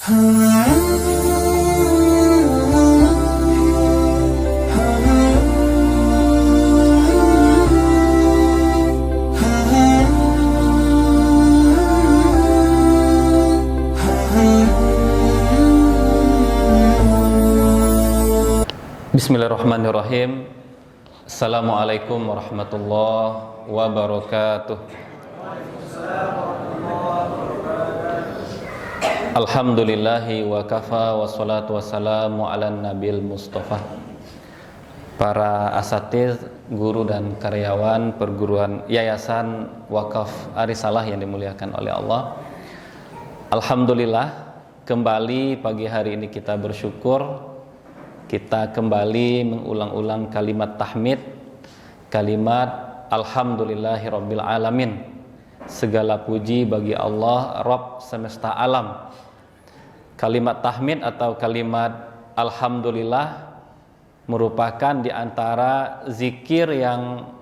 Bismillahirrahmanirrahim. Assalamualaikum warahmatullahi wabarakatuh. Alhamdulillahi wa kafa wassalatu wassalamu ala nabil mustafa. Para asatiz, guru dan karyawan perguruan Yayasan Wakaf Arisalah yang dimuliakan oleh Allah. Alhamdulillah, kembali pagi hari ini kita bersyukur. Kita kembali mengulang-ulang kalimat tahmid, kalimat alhamdulillahirabbil alamin. Segala puji bagi Allah, Rabb semesta alam. Kalimat tahmid atau kalimat alhamdulillah merupakan di antara zikir yang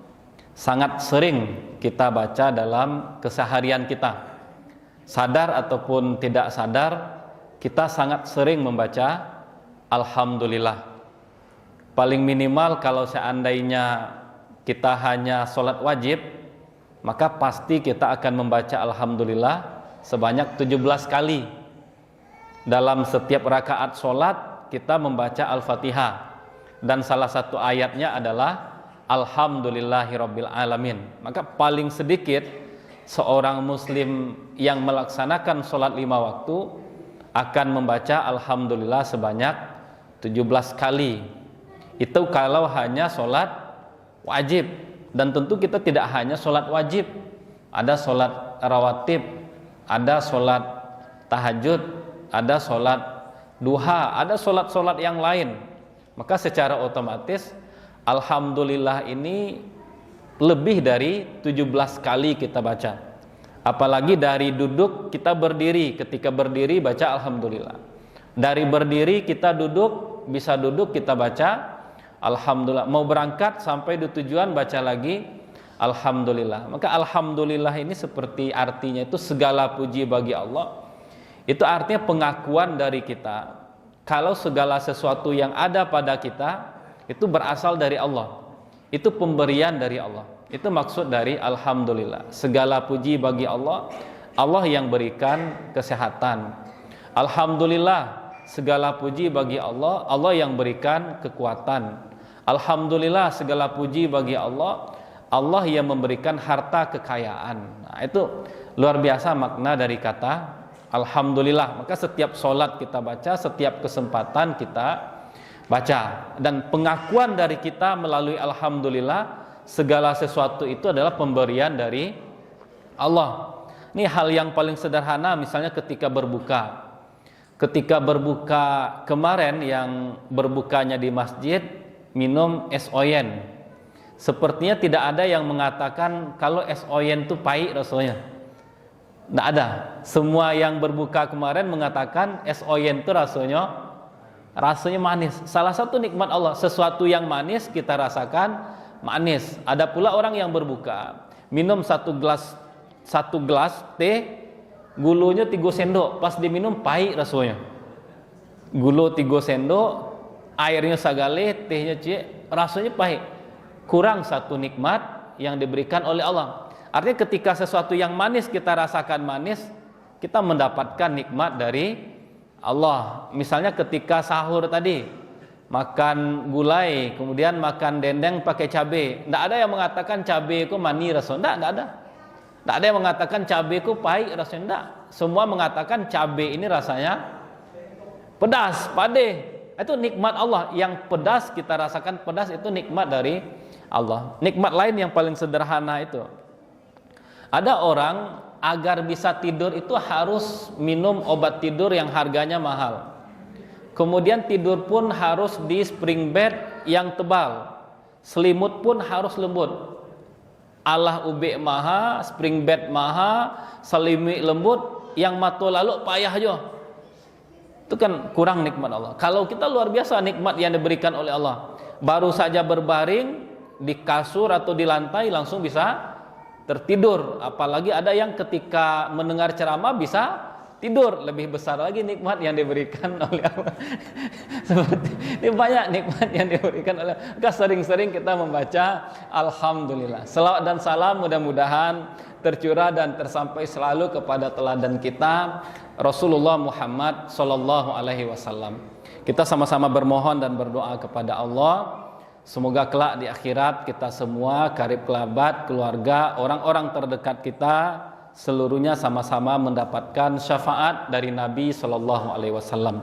sangat sering kita baca dalam keseharian kita. Sadar ataupun tidak sadar, kita sangat sering membaca alhamdulillah. Paling minimal kalau seandainya kita hanya sholat wajib, maka pasti kita akan membaca alhamdulillah sebanyak 17 kali. Dalam setiap rakaat sholat kita membaca Al-Fatihah, dan salah satu ayatnya adalah alhamdulillahirabbil alamin. Maka paling sedikit seorang muslim yang melaksanakan sholat 5 waktu akan membaca alhamdulillah sebanyak 17 kali. Itu kalau hanya sholat wajib. Dan tentu kita tidak hanya sholat wajib, ada sholat rawatib, ada sholat tahajud, ada sholat duha, ada sholat-sholat yang lain. Maka secara otomatis alhamdulillah ini lebih dari 17 kali kita baca. Apalagi dari duduk kita berdiri, ketika berdiri baca alhamdulillah. Dari berdiri kita duduk, bisa duduk kita baca alhamdulillah. Mau berangkat sampai di tujuan baca lagi alhamdulillah. Maka alhamdulillah ini seperti artinya itu segala puji bagi Allah. Itu artinya pengakuan dari kita kalau segala sesuatu yang ada pada kita itu berasal dari Allah. Itu pemberian dari Allah. Itu maksud dari alhamdulillah. Segala puji bagi Allah, Allah yang berikan kesehatan. Alhamdulillah, segala puji bagi Allah, Allah yang berikan kekuatan. Alhamdulillah, segala puji bagi Allah, Allah yang memberikan harta kekayaan. Nah, itu luar biasa makna dari kata alhamdulillah. Maka setiap sholat kita baca, setiap kesempatan kita baca. Dan pengakuan dari kita melalui alhamdulillah, segala sesuatu itu adalah pemberian dari Allah. Ini hal yang paling sederhana, misalnya ketika berbuka. Ketika berbuka kemarin yang berbukanya di masjid minum es oyen. Sepertinya tidak ada yang mengatakan kalau es oyen itu pahit rasanya. Tidak ada. Semua yang berbuka kemarin mengatakan es oyen itu rasanya manis. Salah satu nikmat Allah, sesuatu yang manis kita rasakan manis. Ada pula orang yang berbuka minum satu gelas teh, gulunya 3 sendok, pas diminum pahit rasanya. Gulu 3 sendok, airnya sagale, tehnya cie, rasanya pahit. Kurang satu nikmat yang diberikan oleh Allah. Artinya ketika sesuatu yang manis kita rasakan manis, kita mendapatkan nikmat dari Allah. Misalnya ketika sahur tadi, makan gulai, kemudian makan dendeng pakai cabai. Tidak ada yang mengatakan cabai itu manis rasanya. Tidak ada. Tidak ada yang mengatakan cabai itu pahit rasanya. Tidak. Semua mengatakan cabai ini rasanya pedas, padeh. Itu nikmat Allah. Yang pedas kita rasakan pedas, itu nikmat dari Allah. Nikmat lain yang paling sederhana itu, ada orang agar bisa tidur itu harus minum obat tidur yang harganya mahal. Kemudian tidur pun harus di spring bed yang tebal. Selimut pun harus lembut. Allah ube maha, spring bed maha, selimut lembut, yang matu lalu payah aja. Itu kan kurang nikmat Allah. Kalau kita luar biasa nikmat yang diberikan oleh Allah. Baru saja berbaring di kasur atau di lantai langsung bisa tertidur. Apalagi ada yang ketika mendengar ceramah bisa tidur, lebih besar lagi nikmat yang diberikan oleh Allah. Seperti ini banyak nikmat yang diberikan oleh Allah. Maka sering-sering kita membaca alhamdulillah. Selawat dan salam mudah-mudahan tercurah dan tersampai selalu kepada teladan kita Rasulullah Muhammad sallallahu alaihi wasallam. Kita sama-sama bermohon dan berdoa kepada Allah, semoga kelak di akhirat kita semua, karib kerabat, keluarga, orang-orang terdekat kita seluruhnya sama-sama mendapatkan syafaat dari Nabi sallallahu alaihi wasallam.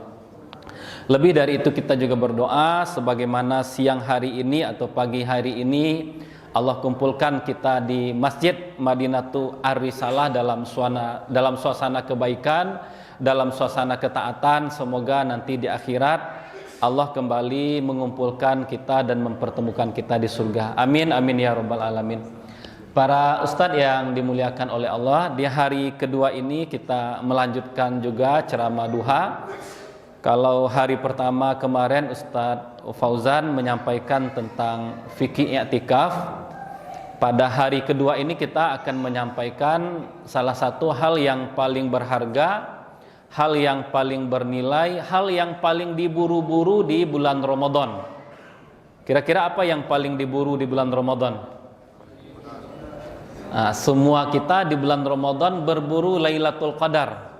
Lebih dari itu kita juga berdoa sebagaimana siang hari ini atau pagi hari ini Allah kumpulkan kita di Masjid Madinatu Ar-Risalah dalam suasana kebaikan, dalam suasana ketaatan. Semoga nanti di akhirat Allah kembali mengumpulkan kita dan mempertemukan kita di surga. Amin amin ya rabbal alamin. Para ustadz yang dimuliakan oleh Allah, di hari kedua ini kita melanjutkan juga ceramah duha. Kalau hari pertama kemarin Ustadz Fauzan menyampaikan tentang fikih i'tikaf, pada hari kedua ini kita akan menyampaikan salah satu hal yang paling berharga, hal yang paling bernilai, hal yang paling diburu-buru di bulan Ramadan. Kira-kira apa yang paling diburu di bulan Ramadan? Nah, semua kita di bulan Ramadan berburu Lailatul Qadar.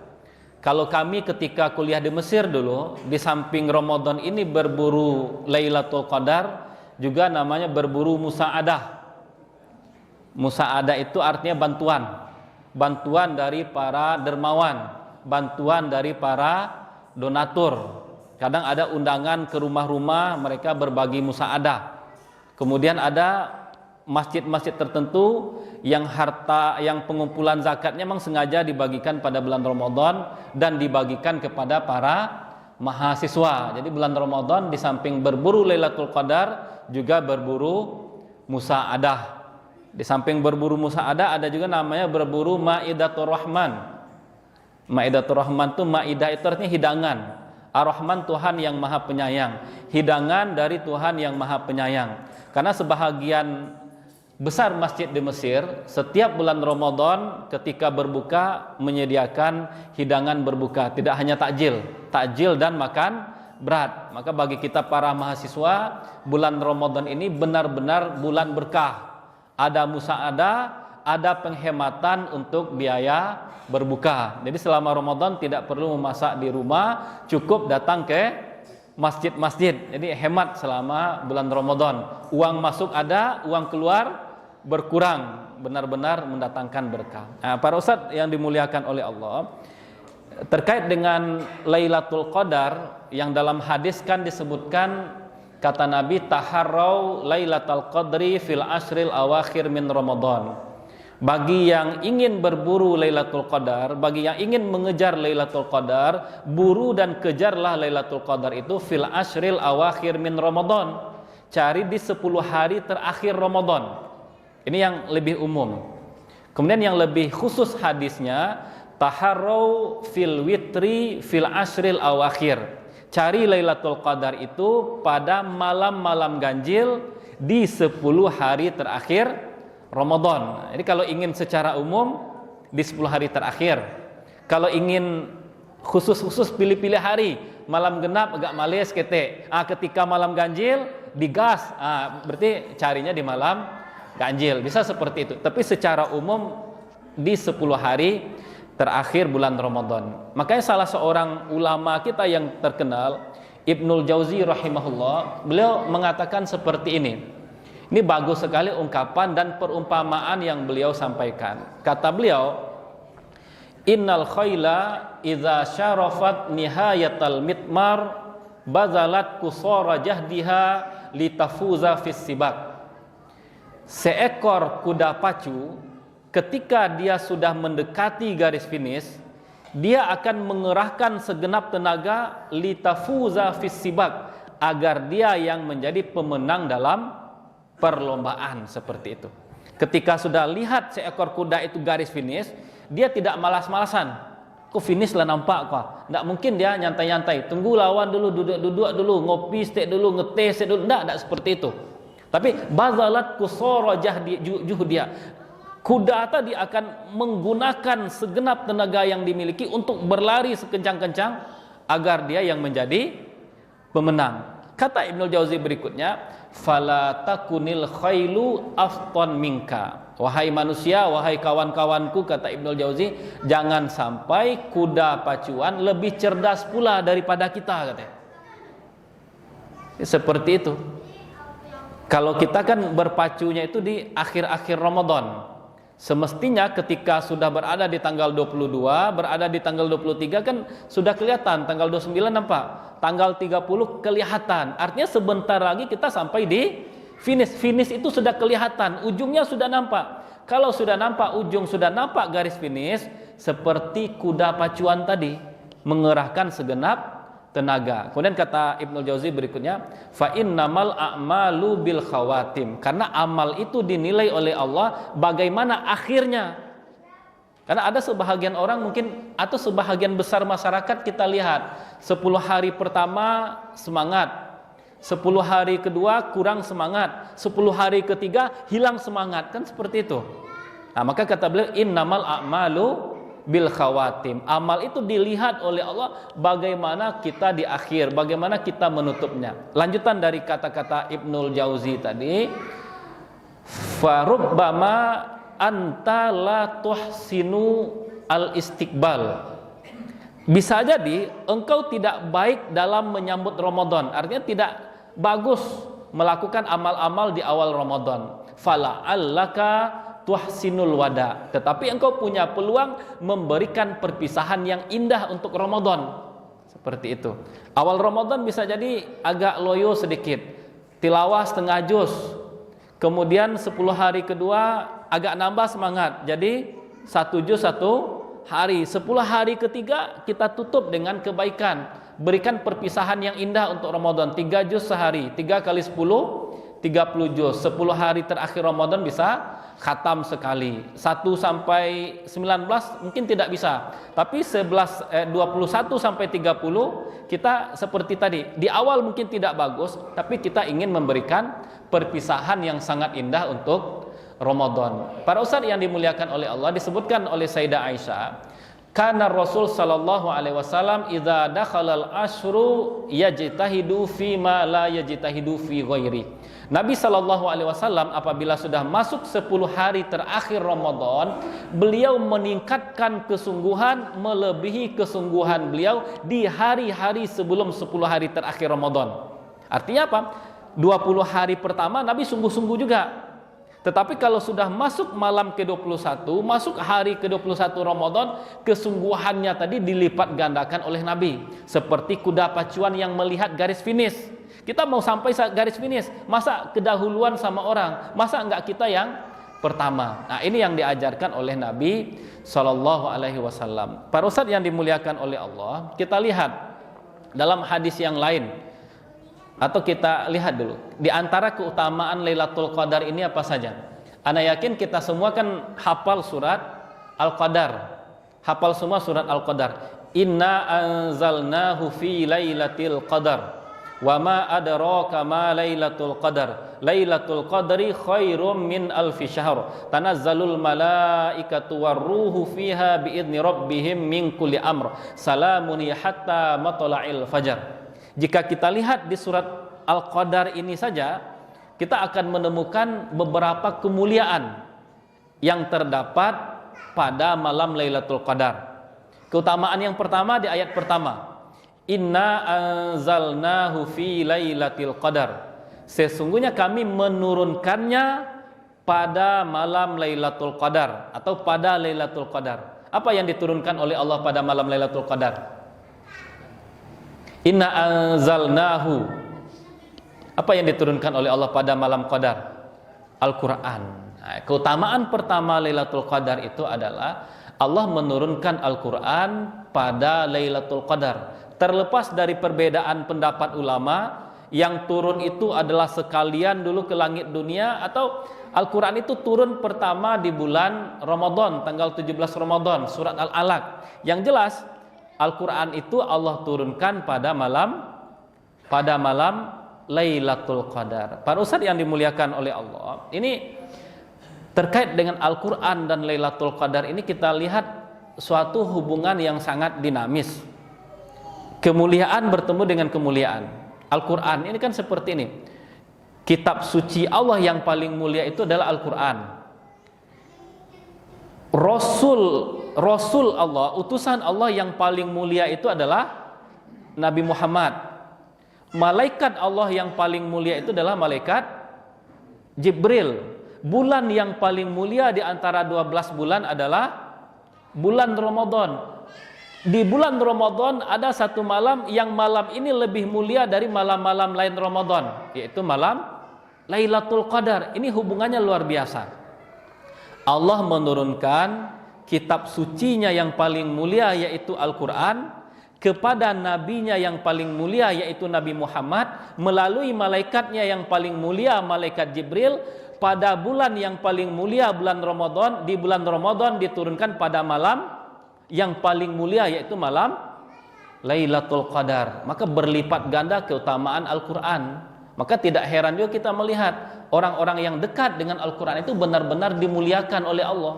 Kalau kami ketika kuliah di Mesir dulu, di samping Ramadan ini berburu Lailatul Qadar, juga namanya berburu musa'adah. Musa'adah itu artinya bantuan. Bantuan dari para dermawan, bantuan dari para donatur. Kadang ada undangan ke rumah-rumah, mereka berbagi musa'adah. Kemudian ada masjid-masjid tertentu yang harta, yang pengumpulan zakatnya memang sengaja dibagikan pada bulan Ramadan dan dibagikan kepada para mahasiswa. Jadi bulan Ramadan di samping berburu Lailatul Qadar juga berburu musa'adah. Di samping berburu musa'adah ada juga namanya berburu Maidatur Rahman. Maidatur Rahman itu maidah itu artinya hidangan. Ar-Rahman Tuhan yang Maha Penyayang. Hidangan dari Tuhan yang Maha Penyayang. Karena sebahagian besar masjid di Mesir setiap bulan Ramadan ketika berbuka menyediakan hidangan berbuka, tidak hanya takjil dan makan berat. Maka bagi kita para mahasiswa, bulan Ramadan ini benar-benar bulan berkah. Ada musa'adah, ada penghematan untuk biaya berbuka. Jadi selama Ramadan tidak perlu memasak di rumah, cukup datang ke masjid-masjid. Jadi hemat selama bulan Ramadan. Uang masuk ada, uang keluar berkurang, benar-benar mendatangkan berkah. Nah, para ustadz yang dimuliakan oleh Allah, terkait dengan Lailatul Qadar yang dalam hadis kan disebutkan, kata Nabi, taharrau Lailatul Qadri fil ashril awakhir min Ramadan. Bagi yang ingin berburu Lailatul Qadar, bagi yang ingin mengejar Lailatul Qadar, buru dan kejarlah Lailatul Qadar itu fil ashril awakhir min Ramadan. Cari di 10 hari terakhir Ramadan. Ini yang lebih umum. Kemudian yang lebih khusus hadisnya, taharrau fil witri fil ashril awakhir. Cari Lailatul Qadar itu pada malam-malam ganjil di 10 hari terakhir Ramadan. Jadi kalau ingin secara umum di 10 hari terakhir. Kalau ingin khusus-khusus pilih-pilih hari, malam genap agak males kete. Ketika malam ganjil digas. Berarti carinya di malam ganjil, bisa seperti itu. Tapi secara umum di 10 hari terakhir bulan Ramadan. Makanya salah seorang ulama kita yang terkenal, Ibnul Jauzi rahimahullah, beliau mengatakan seperti ini. Ini bagus sekali ungkapan dan perumpamaan yang beliau sampaikan. Kata beliau, innal khayla idza syarafat nihayatal mitmar bazalat kusara jahdiha litafuza fis sibak. Seekor kuda pacu ketika dia sudah mendekati garis finish, dia akan mengerahkan segenap tenaga litafuza fis sibak, agar dia yang menjadi pemenang dalam perlombaan seperti itu. Ketika sudah lihat seekor kuda itu garis finish, dia tidak malas-malasan. Kok finish lah nampak kok. Tidak mungkin dia nyantai-nyantai. Tunggu lawan dulu, duduk-duduk dulu, ngopi stek dulu, ngeteh stek dulu. Tidak seperti itu. Tapi bazalat kusara juhdia. Kuda tadi akan menggunakan segenap tenaga yang dimiliki untuk berlari sekencang-kencang agar dia yang menjadi pemenang. Kata Ibnul Jauzi berikutnya, fala takunil khailu afton minka. Wahai manusia, wahai kawan-kawanku, kata Ibnul Jauzi, jangan sampai kuda pacuan lebih cerdas pula daripada kita, katanya. Seperti itu. Kalau kita kan berpacunya itu di akhir-akhir Ramadan. Semestinya ketika sudah berada di tanggal 22, berada di tanggal 23 kan sudah kelihatan, tanggal 29 nampak, tanggal 30 kelihatan. Artinya sebentar lagi kita sampai di finish. Finish itu sudah kelihatan, ujungnya sudah nampak. Kalau sudah nampak ujung, sudah nampak garis finish, seperti kuda pacuan tadi, mengerahkan segenap tenaga. Kemudian kata Ibnul Jauzi berikutnya, fa innamal a'malu bil khawatim, karena amal itu dinilai oleh Allah bagaimana akhirnya. Karena ada sebahagian orang mungkin atau sebahagian besar masyarakat kita lihat 10 hari pertama semangat, 10 hari kedua kurang semangat, 10 hari ketiga hilang semangat, kan seperti itu. Nah, maka kata beliau innamal a'malu bil khawatim, amal itu dilihat oleh Allah bagaimana kita di akhir, bagaimana kita menutupnya. Lanjutan dari kata-kata Ibnul Jauzi tadi, farubbama anta la tuhsinu al istiqbal, bisa jadi engkau tidak baik dalam menyambut Ramadan, artinya tidak bagus melakukan amal-amal di awal Ramadan. Fala allaka tuhsinul wada, tetapi engkau punya peluang memberikan perpisahan yang indah untuk Ramadan. Seperti itu. Awal Ramadan bisa jadi agak loyo sedikit, tilawah setengah juz. Kemudian 10 hari kedua agak nambah semangat, jadi 1 juz 1 hari. 10 hari ketiga kita tutup dengan kebaikan, berikan perpisahan yang indah untuk Ramadan. 3 juz sehari, 3 kali 10 30 juz. 10 hari terakhir Ramadan bisa khatam sekali. 1 sampai 19 mungkin tidak bisa, tapi 21 sampai 30 kita seperti tadi, di awal mungkin tidak bagus, tapi kita ingin memberikan perpisahan yang sangat indah untuk Ramadan. Para ustaz yang dimuliakan oleh Allah, disebutkan oleh Sayyidah Aisyah, karena Rasul sallallahu alaihi wasallam idza dakhalal ashru yajtahidu fi ma la yajtahidu fi ghairi. Nabi sallallahu alaihi wasallam apabila sudah masuk 10 hari terakhir Ramadan, beliau meningkatkan kesungguhan melebihi kesungguhan beliau di hari-hari sebelum 10 hari terakhir Ramadan. Artinya apa? 20 hari pertama Nabi sungguh-sungguh juga. Tetapi kalau sudah masuk malam ke-21, masuk hari ke-21 Ramadan, kesungguhannya tadi dilipat gandakan oleh Nabi. Seperti kuda pacuan yang melihat garis finish. Kita mau sampai garis finish, masa kedahuluan sama orang? Masa enggak kita yang pertama? Nah, ini yang diajarkan oleh Nabi Shallallahu Alaihi Wasallam. Para ustaz yang dimuliakan oleh Allah, kita lihat dalam hadis yang lain, atau kita lihat dulu di antara keutamaan Lailatul Qadar ini apa saja. Ana yakin kita semua kan hafal surat Al-Qadar, hafal semua surat Al-Qadar. Inna anzalnahu fi lailatul qadar. Wa ma adraka ma lailatul qadar. Lailatul qadri khairum min alfi syahr. Tanazzalul malaikatu warruhu fiha biidzni rabbihim min kulli amr. Salamun hatta matla'il fajar. Jika kita lihat di surat Al-Qadar ini saja, kita akan menemukan beberapa kemuliaan yang terdapat pada malam Lailatul Qadar. Keutamaan yang pertama di ayat pertama. Inna anzalnahu fi lailatul qadar. Sesungguhnya kami menurunkannya pada malam Lailatul Qadar atau pada Lailatul Qadar. Apa yang diturunkan oleh Allah pada malam Lailatul Qadar? Inna anzalnahu. Apa yang diturunkan oleh Allah pada malam Qadar? Al-Quran. Nah, keutamaan pertama Lailatul Qadar itu adalah Allah menurunkan Al-Quran pada Lailatul Qadar. Terlepas dari perbedaan pendapat ulama, yang turun itu adalah sekalian dulu ke langit dunia, atau Al-Quran itu turun pertama di bulan Ramadan, tanggal 17 Ramadan, surat Al-Alaq. Yang jelas Al-Quran itu Allah turunkan pada malam Lailatul Qadar. Para ustaz yang dimuliakan oleh Allah, ini terkait dengan Al-Quran dan Lailatul Qadar ini kita lihat suatu hubungan yang sangat dinamis. Kemuliaan bertemu dengan kemuliaan. Al-Quran ini kan seperti ini. Kitab suci Allah yang paling mulia itu adalah Al-Quran. Rasul Allah, utusan Allah yang paling mulia itu adalah Nabi Muhammad. Malaikat Allah yang paling mulia itu adalah malaikat Jibril. Bulan yang paling mulia di antara 12 bulan adalah bulan Ramadan. Di bulan Ramadan ada satu malam yang malam ini lebih mulia dari malam-malam lain Ramadan, yaitu malam Lailatul Qadar. Ini hubungannya luar biasa. Allah menurunkan kitab sucinya yang paling mulia yaitu Al-Quran kepada nabinya yang paling mulia yaitu Nabi Muhammad melalui malaikatnya yang paling mulia, malaikat Jibril, pada bulan yang paling mulia, bulan Ramadan. Di bulan Ramadan diturunkan pada malam yang paling mulia yaitu malam Lailatul Qadar. Maka berlipat ganda keutamaan Al-Quran. Maka tidak heran juga kita melihat orang-orang yang dekat dengan Al-Quran itu benar-benar dimuliakan oleh Allah.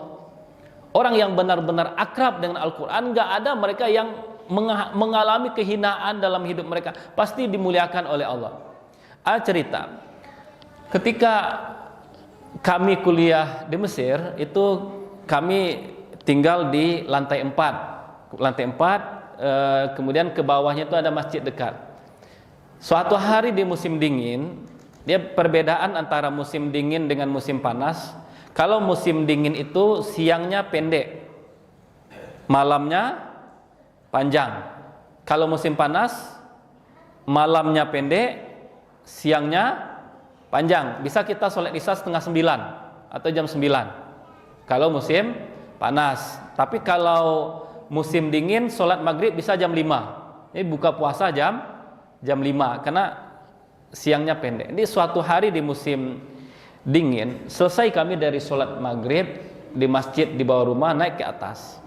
Orang yang benar-benar akrab dengan Al-Quran, gak ada mereka yang mengalami kehinaan dalam hidup mereka, pasti dimuliakan oleh Allah. Cerita ketika kami kuliah di Mesir itu kami tinggal di lantai 4. Kemudian ke bawahnya itu ada masjid dekat. Suatu hari di musim dingin, dia perbedaan antara musim dingin dengan musim panas. Kalau musim dingin itu siangnya pendek, malamnya panjang. Kalau musim panas, malamnya pendek, siangnya panjang. Bisa kita sholat isya setengah 9 atau jam 9 kalau musim panas. Tapi kalau musim dingin, sholat maghrib bisa jam 5. Ini buka puasa jam 5 karena siangnya pendek. Ini suatu hari di musim dingin, selesai kami dari sholat maghrib di masjid di bawah rumah, naik ke atas.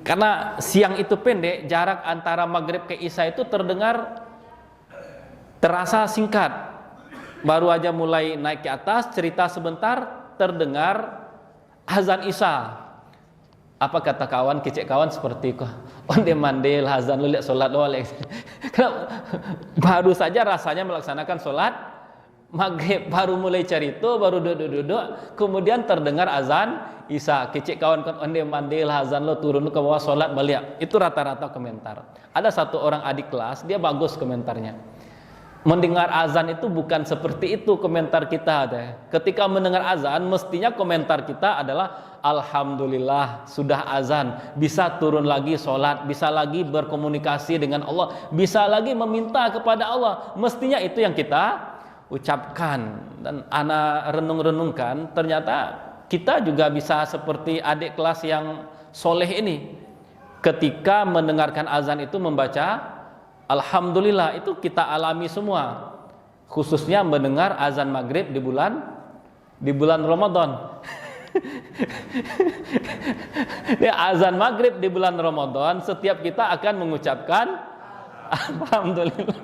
Karena siang itu pendek, jarak antara maghrib ke isya itu terasa singkat. Baru aja mulai naik ke atas, cerita sebentar, terdengar azan isya. Apa kata kawan, kecek kawan seperti onde mandel azan, lu lihat sholat doang. Baru saja rasanya melaksanakan sholat maghrib, baru mulai cerita, baru duduk, kemudian terdengar azan isya. Kecek kawan onde mandel azan, lo turun ke bawah sholat balik. Itu rata-rata komentar. Ada satu orang adik kelas, dia bagus komentarnya. Mendengar azan itu bukan seperti itu komentar kita. Ketika mendengar azan, mestinya komentar kita adalah alhamdulillah sudah azan, bisa turun lagi sholat, bisa lagi berkomunikasi dengan Allah, bisa lagi meminta kepada Allah. Mestinya itu yang kita ucapkan. Dan ana renung-renungkan, ternyata kita juga bisa seperti adik kelas yang soleh ini. Ketika mendengarkan azan itu membaca alhamdulillah. Itu kita alami semua, khususnya mendengar azan maghrib di bulan Ramadan. Azan maghrib di bulan Ramadan, setiap kita akan mengucapkan alhamdulillah.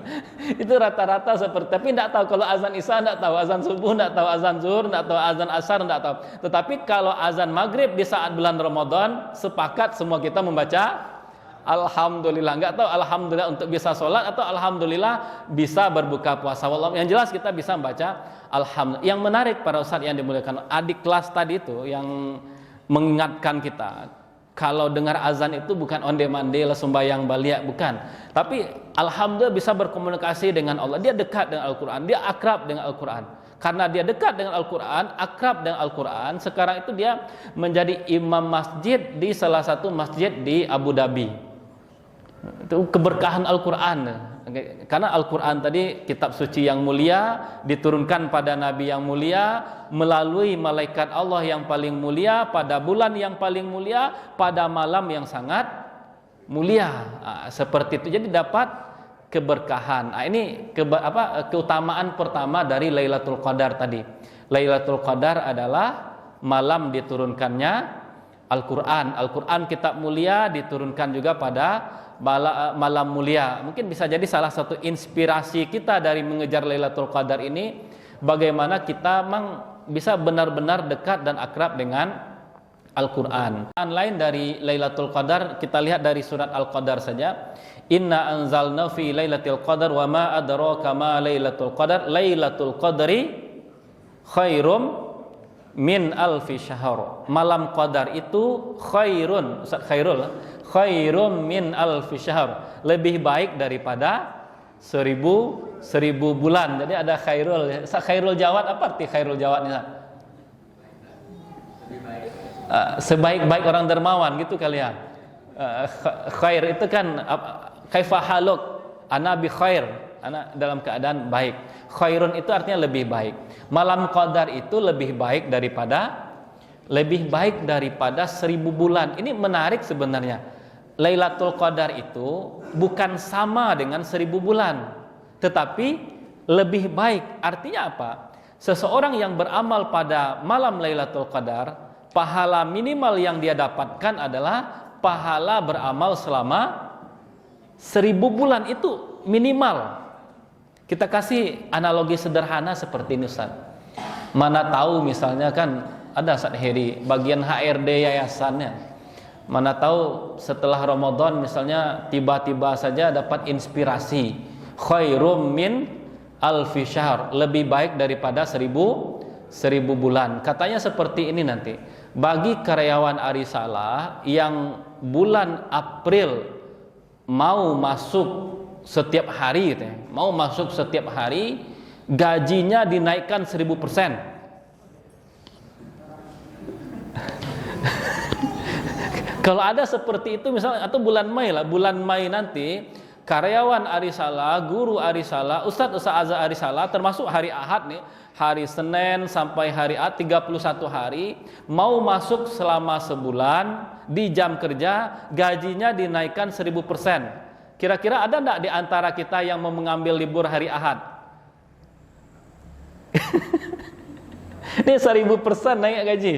Itu rata-rata seperti, tapi tidak tahu kalau azan isya, tidak tahu azan subuh, tidak tahu azan zuhur, tidak tahu azan asar, tidak tahu. Tetapi kalau azan maghrib di saat bulan Ramadan, sepakat semua kita membaca alhamdulillah. Enggak tahu alhamdulillah untuk bisa sholat atau alhamdulillah bisa berbuka puasa. Yang jelas kita bisa membaca alhamdulillah. Yang menarik para ustadz yang dimuliakan, adik kelas tadi itu yang mengingatkan kita, kalau dengar azan itu bukan onde-mande sembahyang balik, bukan. Tapi alhamdulillah bisa berkomunikasi dengan Allah. Dia dekat dengan Al-Quran, dia akrab dengan Al-Quran. Karena dia dekat dengan Al-Quran, akrab dengan Al-Quran, sekarang itu dia menjadi imam masjid di salah satu masjid di Abu Dhabi. Itu keberkahan Al-Quran. Karena Al-Quran tadi kitab suci yang mulia, diturunkan pada Nabi yang mulia, melalui malaikat Allah yang paling mulia, pada bulan yang paling mulia, pada malam yang sangat mulia. Seperti itu, jadi dapat keberkahan. Ini keutamaan pertama dari Lailatul Qadar tadi. Lailatul Qadar adalah malam diturunkannya Al-Quran. Al-Quran kitab mulia diturunkan juga pada malam mulia. Mungkin bisa jadi salah satu inspirasi kita dari mengejar Lailatul Qadar ini, bagaimana kita bisa benar-benar dekat dan akrab dengan Al-Quran. Lain dari Lailatul Qadar, kita lihat dari surat Al-Qadar saja. Inna anzalna fi Lailatul Qadar wa ma adraka ma Lailatul Qadar. Lailatul Qadri khairum min alfi syahr. Malam Qadar itu khairun, khairum min alfi syahr. Lebih baik daripada seribu bulan. Jadi ada khairul jawad. Apa arti khairul jawadnya? Sebaik-baik orang dermawan gitu kali ya. Khair itu kan kaifa haluk, ana bi khair, ana dalam keadaan baik. Khairun itu artinya lebih baik. Malam Qadar itu lebih baik daripada 1000 bulan. Ini menarik sebenarnya. Lailatul Qadar itu bukan sama dengan 1000 bulan, tetapi lebih baik. Artinya apa? Seseorang yang beramal pada malam Lailatul Qadar, pahala minimal yang dia dapatkan adalah pahala beramal selama 1000 bulan. Itu minimal. Kita kasih analogi sederhana seperti ini, Ustaz. Mana tahu misalnya kan ada Ustaz Heri bagian HRD yayasannya, mana tahu setelah Ramadan misalnya tiba-tiba saja dapat inspirasi khairum min alfi syahr, lebih baik daripada 1000 bulan. Katanya seperti ini nanti. Bagi karyawan Arisalah yang bulan April mau masuk setiap hari, gajinya dinaikkan 1000%. Kalau ada seperti itu misalnya, atau bulan Mei nanti karyawan Arisalah, guru Arisalah, Ustadz Arisalah, termasuk hari Ahad nih, hari Senin sampai hari Ahad 31 hari, mau masuk selama sebulan di jam kerja, gajinya dinaikkan 1000%. Kira-kira ada enggak di antara kita yang mau mengambil libur hari Ahad? Ini 1000% naik gaji.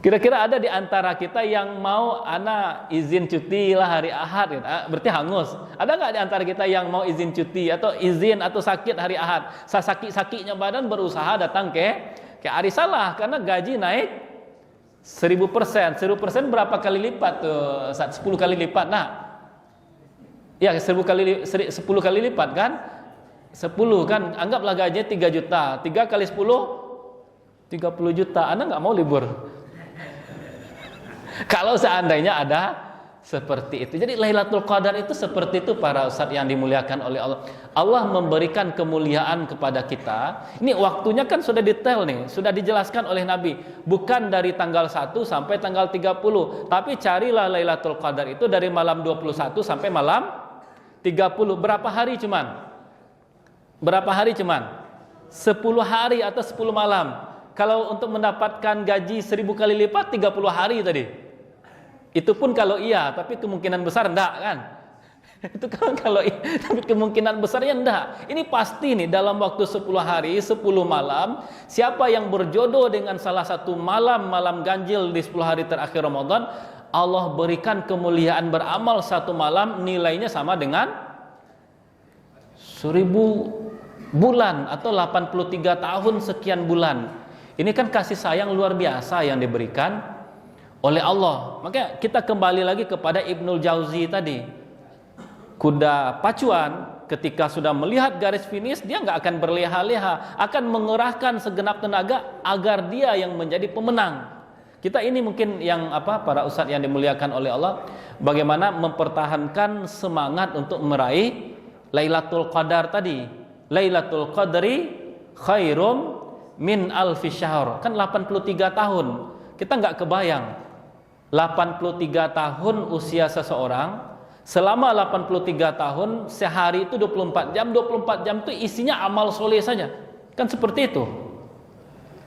Kira-kira ada di antara kita yang mau ana izin cuti lah hari Ahad gitu. Berarti hangus. Ada nggak di antara kita yang mau izin cuti atau izin atau sakit hari Ahad? Sakit-sakitnya badan berusaha datang ke Arisalah karena gaji naik 1000%. 1000% berapa kali lipat tuh? 10 kali lipat. Nah, ya 10 kali lipat kan? 10 kan, anggaplah gajinya 3 juta. 3 kali 10 30 juta. Anda nggak mau libur? Kalau seandainya ada seperti itu. Jadi Lailatul Qadar itu seperti itu para ustadz yang dimuliakan oleh Allah. Allah memberikan kemuliaan kepada kita. Ini waktunya kan sudah detail nih, sudah dijelaskan oleh Nabi. Bukan dari tanggal 1 sampai tanggal 30, tapi carilah Lailatul Qadar itu dari malam 21 sampai malam 30. Berapa hari cuman? 10 hari atau 10 malam. Kalau untuk mendapatkan gaji 1000 kali lipat 30 hari tadi. Itu pun kalau iya, tapi kemungkinan besar enggak kan? Itu kan kalau iya, tapi kemungkinan besarnya enggak. Ini pasti nih dalam waktu 10 hari, 10 malam, siapa yang berjodoh dengan salah satu malam ganjil di 10 hari terakhir Ramadan, Allah berikan kemuliaan beramal satu malam nilainya sama dengan 1000 bulan atau 83 tahun sekian bulan. Ini kan kasih sayang luar biasa yang diberikan oleh Allah. Maka kita kembali lagi kepada Ibnul Jauzi tadi. Kuda pacuan ketika sudah melihat garis finish, dia nggak akan berleha-leha, akan mengerahkan segenap tenaga agar dia yang menjadi pemenang. Kita ini mungkin yang para ustadz yang dimuliakan oleh Allah, bagaimana mempertahankan semangat untuk meraih Lailatul Qadar tadi. Lailatul Qadri khairum min alfi syahr. Kan 83 tahun. Kita nggak kebayang 83 tahun usia seseorang, selama 83 tahun sehari itu 24 jam, 24 jam itu isinya amal soleh saja. Kan seperti itu.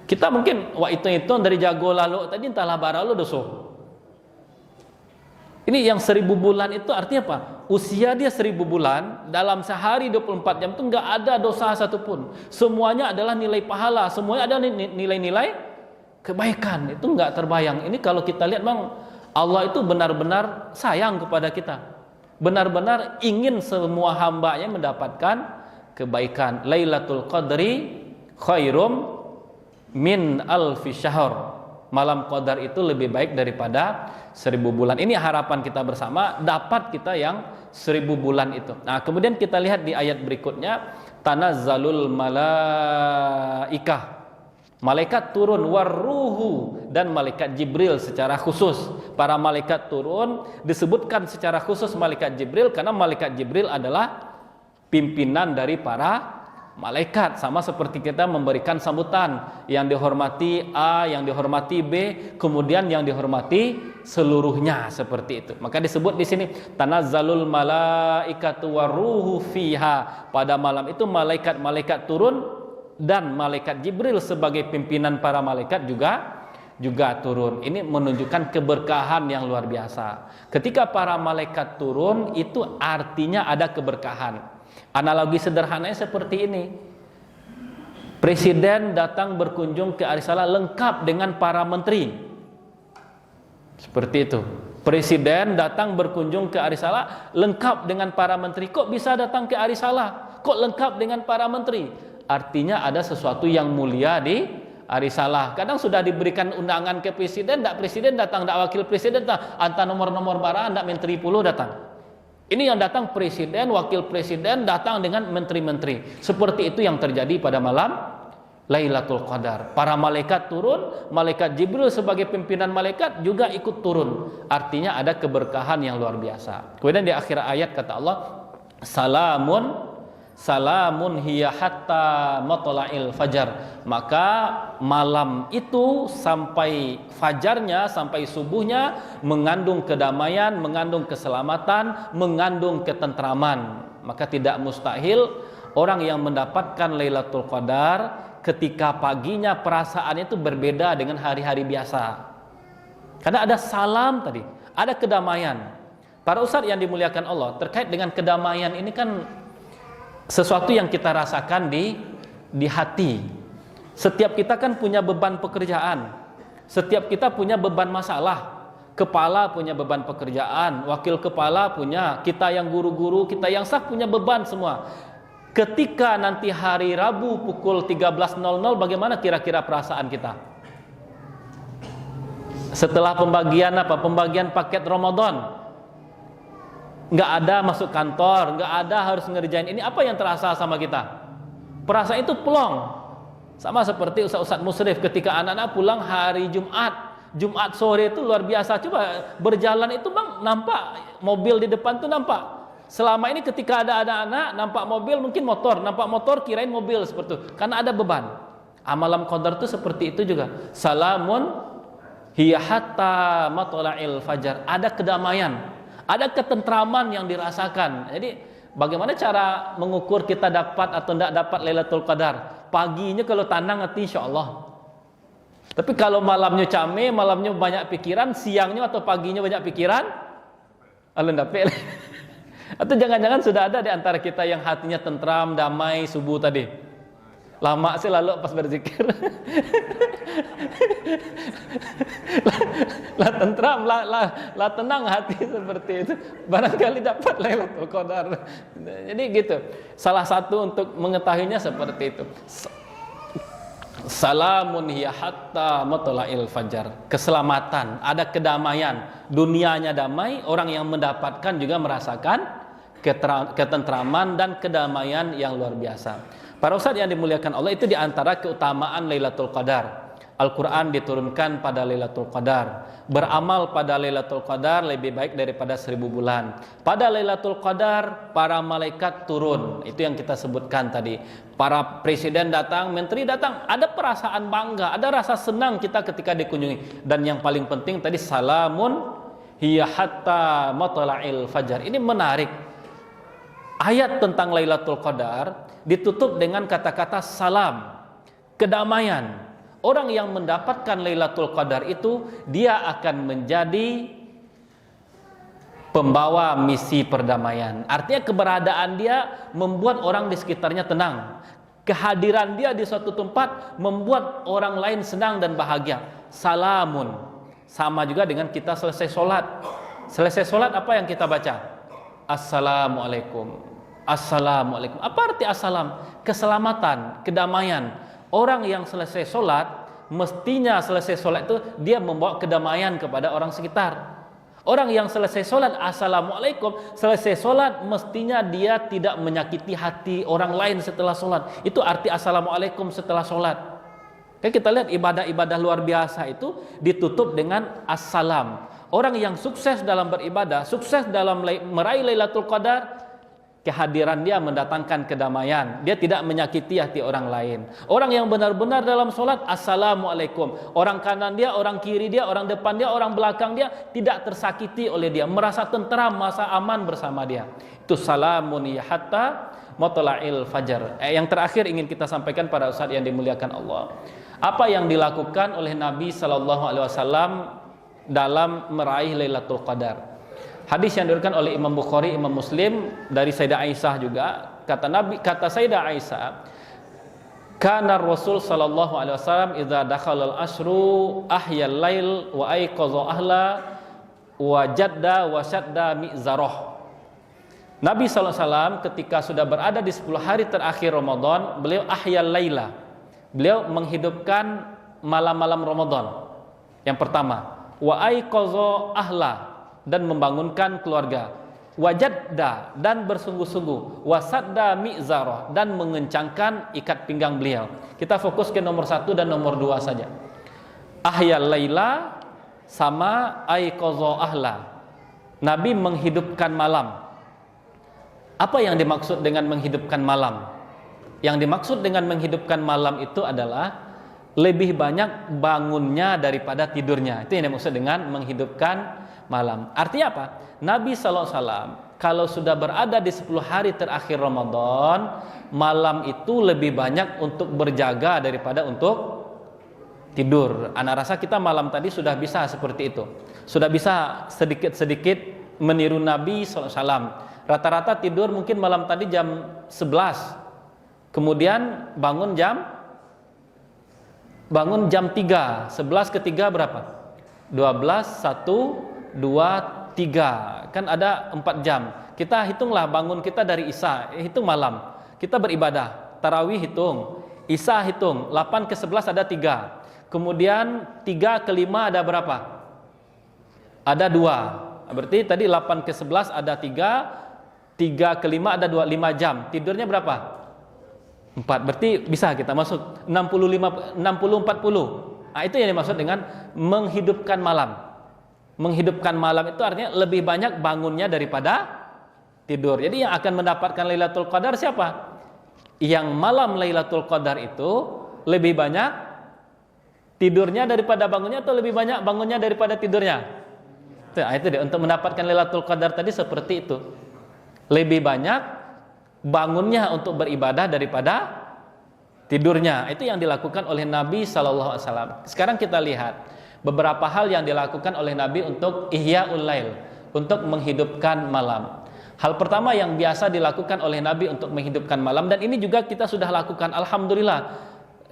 Kita mungkin itu dari jago lalu tadi entahlah bara lo doso. Ini yang 1000 bulan itu artinya apa? Usia dia 1000 bulan, dalam sehari 24 jam itu nggak ada dosa satupun. Semuanya adalah nilai pahala, semuanya ada nilai-nilai kebaikan. Itu nggak terbayang. Ini kalau kita lihat memang Allah itu benar-benar sayang kepada kita, benar-benar ingin semua hambanya mendapatkan kebaikan. Lailatul Qadri khairum min alfi syahr. Malam Qadar itu lebih baik daripada 1000 bulan. Ini harapan kita bersama, dapat kita yang 1000 bulan itu. Nah, kemudian kita lihat di ayat berikutnya, tanazzalul malaikah. Malaikat turun, warruhu, dan malaikat Jibril secara khusus. Para malaikat turun disebutkan secara khusus malaikat Jibril karena malaikat Jibril adalah pimpinan dari para malaikat, sama seperti kita memberikan sambutan, yang dihormati A, yang dihormati B, kemudian yang dihormati seluruhnya, seperti itu. Maka disebut di sini tanazzalul malaikatu waruhu fiha. Pada malam itu malaikat-malaikat turun dan malaikat Jibril sebagai pimpinan para malaikat juga turun. Ini menunjukkan keberkahan yang luar biasa. Ketika para malaikat turun itu artinya ada keberkahan. Analogi sederhananya seperti ini. Presiden datang berkunjung ke Arisalah lengkap dengan para menteri. Seperti itu. Presiden datang berkunjung ke Arisalah lengkap dengan para menteri. Kok bisa datang ke Arisalah? Kok lengkap dengan para menteri? Artinya ada sesuatu yang mulia di Arisalah. Kadang sudah diberikan undangan ke presiden, tidak presiden datang, tidak wakil presiden datang, antara nomor-nomor barang, tidak menteri puluh datang. Ini yang datang presiden, wakil presiden datang dengan menteri-menteri. Seperti itu yang terjadi pada malam Lailatul Qadar. Para malaikat turun, malaikat Jibril sebagai pimpinan malaikat juga ikut turun. Artinya ada keberkahan yang luar biasa. Kemudian di akhir ayat kata Allah, Salamun hiya hatta matla'il fajar. Maka malam itu sampai fajarnya, sampai subuhnya mengandung kedamaian, mengandung keselamatan, mengandung ketentraman. Maka tidak mustahil orang yang mendapatkan Lailatul Qadar ketika paginya perasaannya itu berbeda dengan hari-hari biasa. Karena ada salam tadi, ada kedamaian. Para ustadz yang dimuliakan Allah, terkait dengan kedamaian ini kan sesuatu yang kita rasakan di hati. Setiap kita kan punya beban pekerjaan. Setiap kita punya beban masalah. Kepala punya beban pekerjaan, wakil kepala punya, kita yang guru-guru, kita yang staf punya beban semua. Ketika nanti hari Rabu pukul 13.00, bagaimana kira-kira perasaan kita? Setelah pembagian paket Ramadan. Nggak ada masuk kantor, nggak ada harus ngerjain ini, apa yang terasa sama kita? Perasaan itu plong. Sama seperti Ustaz Musrif ketika anak-anak pulang hari Jumat sore itu luar biasa. Coba berjalan itu bang, nampak mobil di depan tuh nampak. Selama ini ketika ada anak-anak nampak mobil, mungkin motor, nampak motor kirain mobil, seperti itu. Karena ada beban. Malam Qadar itu seperti itu juga. Salamun hiya hatta matla'il fajar. Ada kedamaian, ada ketentraman yang dirasakan. Jadi bagaimana cara mengukur kita dapat atau tidak dapat Lailatul Qadar? Paginya kalau tenang hati insyaallah. Tapi kalau malamnya came, malamnya banyak pikiran, siangnya atau paginya banyak pikiran, alun dapet. Atau jangan-jangan sudah ada di antara kita yang hatinya tentram, damai, subuh tadi. Lama sih lalu pas berzikir. lah tentram, lah tenang hati seperti itu. Barangkali dapat Lailatul Qadar. Jadi gitu. Salah satu untuk mengetahuinya seperti itu. Salamun hiya hatta matla'il fajar. Keselamatan, ada kedamaian. Dunianya damai, orang yang mendapatkan juga merasakan ketentraman dan kedamaian yang luar biasa. Para ustadz yang dimuliakan Allah, itu diantara keutamaan Lailatul Qadar. Al-Quran diturunkan pada Lailatul Qadar. Beramal pada Lailatul Qadar lebih baik daripada 1000 bulan. Pada Lailatul Qadar para malaikat turun. Itu yang kita sebutkan tadi. Para presiden datang, menteri datang, ada perasaan bangga, ada rasa senang kita ketika dikunjungi. Dan yang paling penting tadi, salamun hiya hatta matla'il fajar. Ini menarik. Ayat tentang Lailatul Qadar ditutup dengan kata-kata salam, kedamaian. Orang yang mendapatkan Lailatul Qadar itu, dia akan menjadi pembawa misi perdamaian. Artinya keberadaan dia membuat orang di sekitarnya tenang. Kehadiran dia di suatu tempat membuat orang lain senang dan bahagia. Salamun. Sama juga dengan kita selesai sholat. Selesai sholat apa yang kita baca? Assalamualaikum. Assalamualaikum. Apa arti assalam? Keselamatan, kedamaian. Orang yang selesai sholat, mestinya selesai sholat itu dia membawa kedamaian kepada orang sekitar. Orang yang selesai sholat, assalamualaikum, selesai sholat mestinya dia tidak menyakiti hati orang lain setelah sholat. Itu arti assalamualaikum setelah sholat. Kan kita lihat ibadah-ibadah luar biasa itu ditutup dengan assalam. Orang yang sukses dalam beribadah, sukses dalam meraih Lailatul Qadar, kehadiran dia mendatangkan kedamaian. Dia tidak menyakiti hati orang lain. Orang yang benar-benar dalam sholat, assalamualaikum. Orang kanan dia, orang kiri dia, orang depan dia, orang belakang dia tidak tersakiti oleh dia, merasa tentram, merasa aman bersama dia. Itu salamun ya hatta matla'il fajar. Yang terakhir ingin kita sampaikan pada ustaz yang dimuliakan Allah. Apa yang dilakukan oleh Nabi SAW dalam meraih Lailatul Qadar? Hadis yang diriwayatkan oleh Imam Bukhari, Imam Muslim dari Sayyidah Aisyah juga, kata Sayyidah Aisyah, kana Rasul sallallahu alaihi wasallam idza dakhala al-ashru ahya al-lail wa ayqadha ahla wa jadda wa shadda mizarah. Nabi sallallahu alaihi wasallam ketika sudah berada di 10 hari terakhir Ramadan, beliau ahya al-laila. Beliau menghidupkan malam-malam Ramadan. Yang pertama, wa ayqadha ahla, dan membangunkan keluarga, wajadda, dan bersungguh-sungguh, wasadda mi'zarah, dan mengencangkan ikat pinggang beliau. Kita fokus ke nomor 1 dan nomor 2 saja. Ahyal laila sama aiqadha ahla. Nabi menghidupkan malam. Apa yang dimaksud dengan menghidupkan malam? Yang dimaksud dengan menghidupkan malam itu adalah lebih banyak bangunnya daripada tidurnya. Itu yang dimaksud dengan menghidupkan malam. Artinya apa? Nabi SAW kalau sudah berada di 10 hari terakhir Ramadan, malam itu lebih banyak untuk berjaga daripada untuk tidur. Ana rasa kita malam tadi sudah bisa seperti itu. Sudah bisa sedikit-sedikit meniru Nabi SAW. Rata-rata tidur mungkin malam tadi jam 11. Kemudian bangun jam 3. 11 ke 3 berapa? 12, 1, 2, 3. Kan ada 4 jam. Kita hitunglah bangun kita dari Isya, hitung malam. Kita beribadah, tarawih hitung, Isya hitung, 8 ke 11 ada 3. Kemudian 3 ke 5 ada berapa? Ada 2. Berarti tadi 8 ke 11 ada 3, 3 ke 5 ada 2, 5 jam. Tidurnya berapa? 4. Berarti bisa kita masuk 60 40. Nah, itu yang dimaksud dengan menghidupkan malam. Menghidupkan malam itu artinya lebih banyak bangunnya daripada tidur. Jadi yang akan mendapatkan Lailatul Qadar siapa? Yang malam Lailatul Qadar itu lebih banyak tidurnya daripada bangunnya, atau lebih banyak bangunnya daripada tidurnya? Itu dia, untuk mendapatkan Lailatul Qadar tadi seperti itu. Lebih banyak bangunnya untuk beribadah daripada tidurnya. Itu yang dilakukan oleh Nabi SAW. Sekarang kita lihat beberapa hal yang dilakukan oleh Nabi untuk ihya'ul lail, untuk menghidupkan malam. Hal pertama yang biasa dilakukan oleh Nabi untuk menghidupkan malam, dan ini juga kita sudah lakukan, alhamdulillah.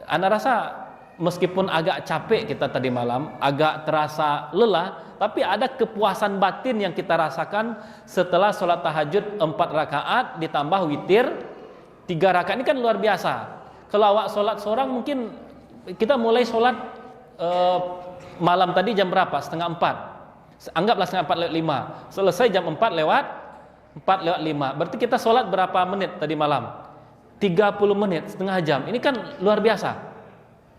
Ana rasa meskipun agak capek kita tadi malam, agak terasa lelah, tapi ada kepuasan batin yang kita rasakan setelah sholat tahajud 4 rakaat ditambah witir 3 rakaat. Ini kan luar biasa. Kalau awak sholat seorang, mungkin kita mulai sholat malam tadi jam berapa? Setengah 4. Anggaplah setengah 4 lewat 5. Selesai jam 4 lewat 5. Berarti kita sholat berapa menit tadi malam? 30 menit, setengah jam. Ini kan luar biasa.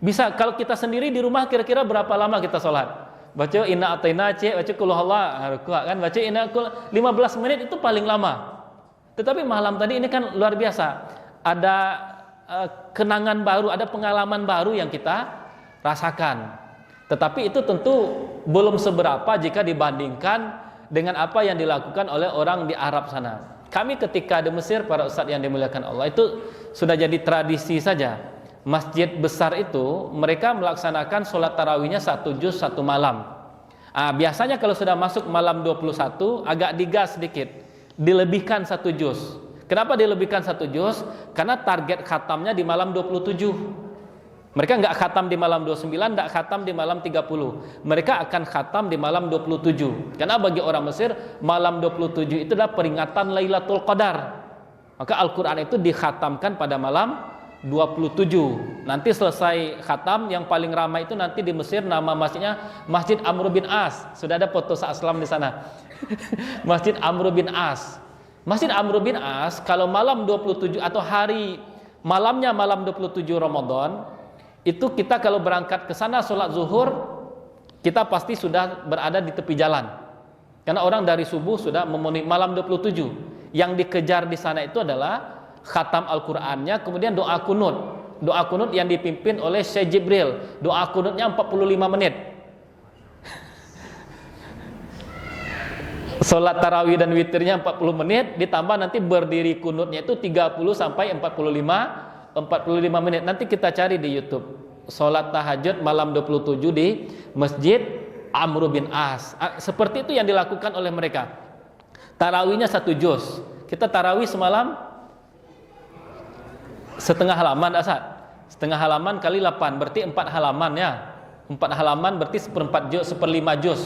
Bisa kalau kita sendiri di rumah kira-kira berapa lama kita sholat? Baca inna ataina cek, baca qul huwallah, kan baca inna 15 menit itu paling lama. Tetapi malam tadi ini kan luar biasa. Ada kenangan baru, ada pengalaman baru yang kita rasakan. Tetapi itu tentu belum seberapa jika dibandingkan dengan apa yang dilakukan oleh orang di Arab sana. Kami ketika di Mesir, para ustadz yang dimuliakan Allah, itu sudah jadi tradisi saja. Masjid besar itu mereka melaksanakan sholat tarawihnya 1 juz 1 malam. Biasanya kalau sudah masuk malam 21 agak digas sedikit, dilebihkan 1 juz. Kenapa dilebihkan 1 juz? Karena target khatamnya di malam 27. Mereka nggak khatam di malam 29, nggak khatam di malam 30. Mereka akan khatam di malam 27. Karena bagi orang Mesir, malam 27 itu adalah peringatan Lailatul Qadar. Maka Al-Quran itu dikhatamkan pada malam 27. Nanti selesai khatam, yang paling ramai itu nanti di Mesir, nama masjidnya Masjid Amr bin As. Sudah ada foto Islam di sana. Masjid Amr bin As. Masjid Amr bin As kalau malam 27 atau hari malamnya malam 27 Ramadan, itu kita kalau berangkat ke sana sholat zuhur, kita pasti sudah berada di tepi jalan. Karena orang dari subuh sudah memenuhi malam 27. Yang dikejar di sana itu adalah khatam Al-Qur'annya, kemudian doa kunut. Doa kunut yang dipimpin oleh Syekh Jibril. Doa kunutnya 45 menit. Salat tarawih dan witirnya 40 menit, ditambah nanti berdiri kunutnya itu 30 sampai 45 menit. Nanti kita cari di YouTube. Salat tahajud malam 27 di Masjid Amr bin As. Seperti itu yang dilakukan oleh mereka. Tarawihnya 1 juz. Kita tarawih semalam setengah halaman, Asad. Setengah halaman kali 8 berarti 4 halaman ya. 4 halaman berarti 1/4 juz, 1/5 juz.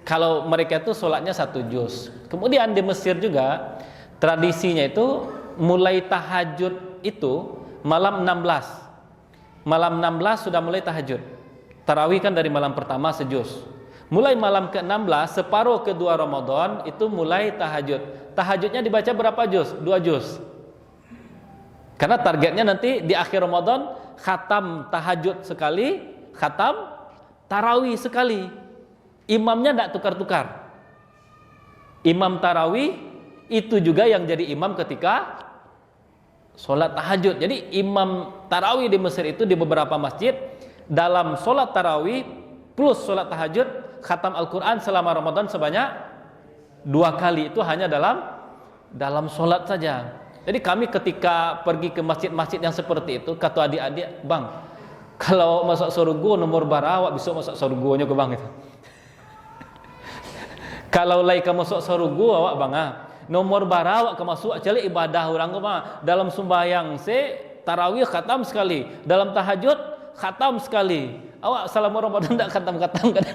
Kalau mereka itu sholatnya 1 juz. Kemudian di Mesir juga tradisinya itu mulai tahajud itu malam 16. Malam 16 sudah mulai tahajud. Tarawih kan dari malam pertama sejuz. Mulai malam ke-16 separuh kedua Ramadan itu mulai tahajud. Tahajudnya dibaca berapa juz? 2 juz. Karena targetnya nanti di akhir Ramadan khatam tahajud sekali, khatam tarawih sekali. Imamnya tidak tukar-tukar. Imam tarawih itu juga yang jadi imam ketika sholat tahajud. Jadi imam tarawih di Mesir itu di beberapa masjid dalam sholat tarawih plus sholat tahajud khatam Al-Quran selama Ramadan sebanyak 2 kali. Itu hanya dalam sholat saja. Jadi kami ketika pergi ke masjid-masjid yang seperti itu, kata adik-adik, bang, kalau masuk surga nomor barawak besok masuk surganya ke bang itu. Kalau lai kamu masuk surga awak bang, nomor barawak ke masuk cari ibadah orang ke bang. Dalam sembahyang tarawih khatam sekali, dalam tahajud khatam sekali. Awak selama Ramadan tidak khatam-khatam kan?